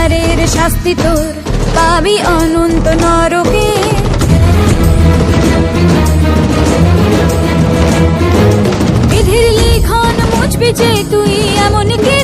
অত্যাচারের শাস্তি তোর পাবি অনন্ত নরকে। বিধির লিখন মুছবি যে তুই এমন কে